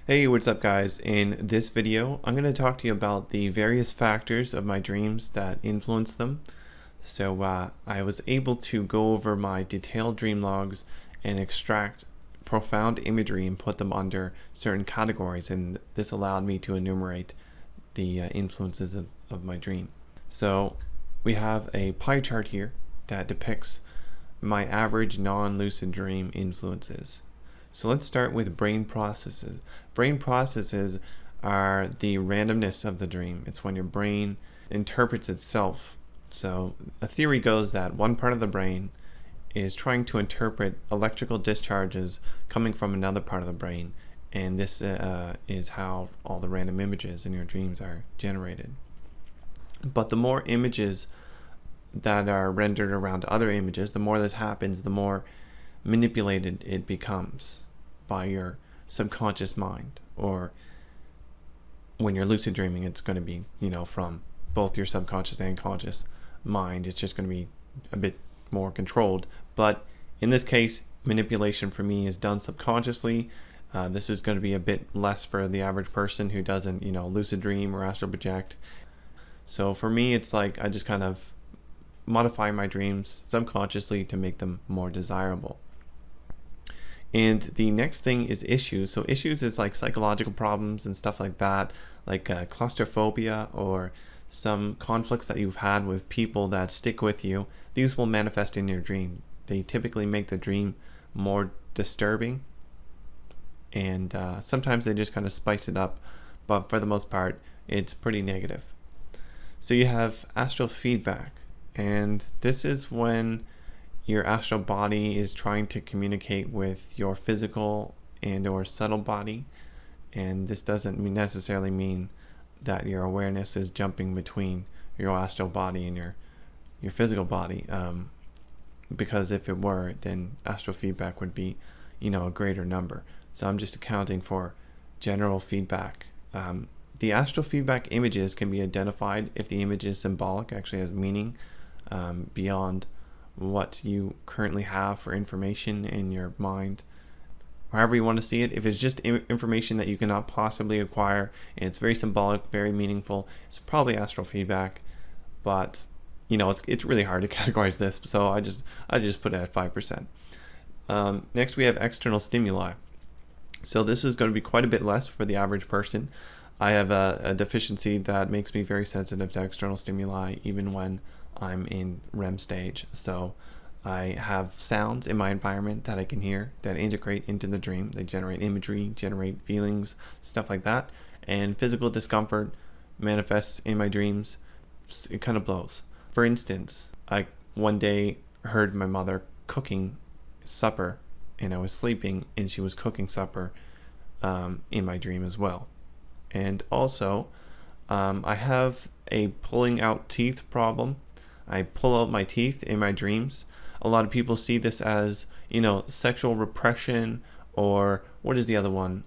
Hey, what's up guys? In this video, I'm going to talk to you about the various factors of my dreams that influence them. So I was able to go over my detailed dream logs and extract profound imagery and put them under certain categories, and this allowed me to enumerate the influences of my dream. So we have a pie chart here that depicts my average non-lucid dream influences. So let's start with brain processes. Brain processes are the randomness of the dream. It's when your brain interprets itself. So a theory goes that one part of the brain is trying to interpret electrical discharges coming from another part of the brain, and this is how all the random images in your dreams are generated. But the more images that are rendered around other images, the more this happens, the more manipulated it becomes by your subconscious mind. Or when you're lucid dreaming, it's going to be, from both your subconscious and conscious mind. It's just going to be a bit more controlled. But in this case, manipulation for me is done subconsciously. This is going to be a bit less for the average person who doesn't, lucid dream or astral project. So for me, it's like I just kind of modify my dreams subconsciously to make them more desirable. And the next thing is issues. So issues is like psychological problems and stuff like that, like claustrophobia or some conflicts that you've had with people that stick with you. These will manifest in your dream. They typically make the dream more disturbing, and sometimes they just kind of spice it up, but for the most part it's pretty negative. So you have astral feedback, and this is when your astral body is trying to communicate with your physical and or subtle body, and this doesn't necessarily mean that your awareness is jumping between your astral body and your physical body, because if it were, then astral feedback would be a greater number. So I'm just accounting for general feedback. The astral feedback images can be identified if the image is symbolic, actually has meaning beyond what you currently have for information in your mind, however you want to see it. If it's just information that you cannot possibly acquire and it's very symbolic, very meaningful, it's probably astral feedback. But it's really hard to categorize this, so I just put it at 5%. Next we have external stimuli. So this is going to be quite a bit less for the average person. I have a deficiency that makes me very sensitive to external stimuli even when I'm in REM stage. So I have sounds in my environment that I can hear that integrate into the dream. They generate imagery, generate feelings, stuff like that. And physical discomfort manifests in my dreams. It kind of blows. For instance, I one day heard my mother cooking supper, and I was sleeping and she was cooking supper in my dream as well. And also I have a pulling out teeth problem. I pull out my teeth in my dreams. A lot of people see this as, sexual repression, or what is the other one?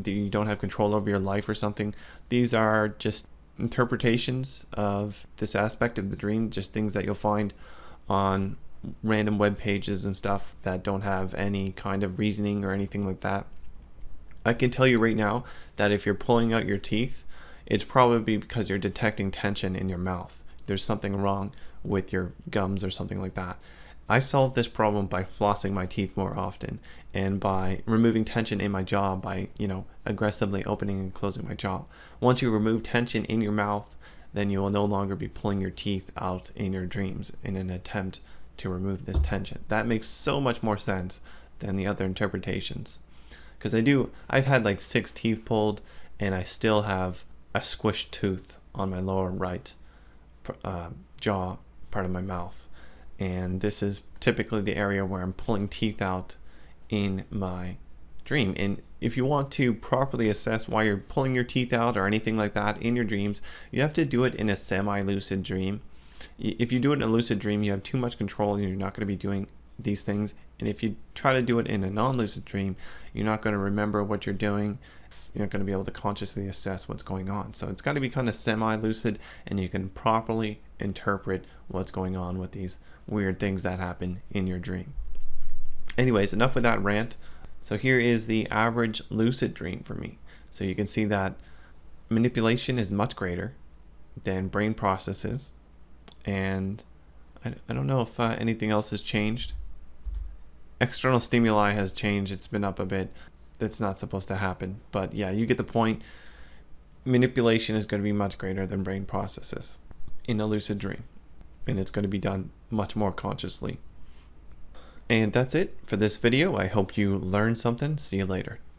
You don't have control over your life or something. These are just interpretations of this aspect of the dream, just things that you'll find on random web pages and stuff that don't have any kind of reasoning or anything like that. I can tell you right now that if you're pulling out your teeth, it's probably because you're detecting tension in your mouth. There's something wrong with your gums or something like that. I solved this problem by flossing my teeth more often and by removing tension in my jaw by, aggressively opening and closing my jaw. Once you remove tension in your mouth, then you will no longer be pulling your teeth out in your dreams in an attempt to remove this tension. That makes so much more sense than the other interpretations. Because I've had like 6 teeth pulled, and I still have a squished tooth on my lower right jaw part of my mouth, and this is typically the area where I'm pulling teeth out in my dream. And if you want to properly assess why you're pulling your teeth out or anything like that in your dreams, you have to do it in a semi-lucid dream. If you do it in a lucid dream, you have too much control and you're not going to be doing these things. And if you try to do it in a non-lucid dream, you're not going to remember what you're doing. You're not going to be able to consciously assess what's going on. So it's got to be kind of semi-lucid, and you can properly interpret what's going on with these weird things that happen in your dream. Anyways, enough with that rant. So here is the average lucid dream for me. So you can see that manipulation is much greater than brain processes, and I don't know if anything else has changed. External stimuli has changed, it's been up a bit. That's not supposed to happen, but yeah, you get the point. Manipulation is going to be much greater than brain processes in a lucid dream, and it's going to be done much more consciously. And that's it for this video. I hope you learned something. See you later.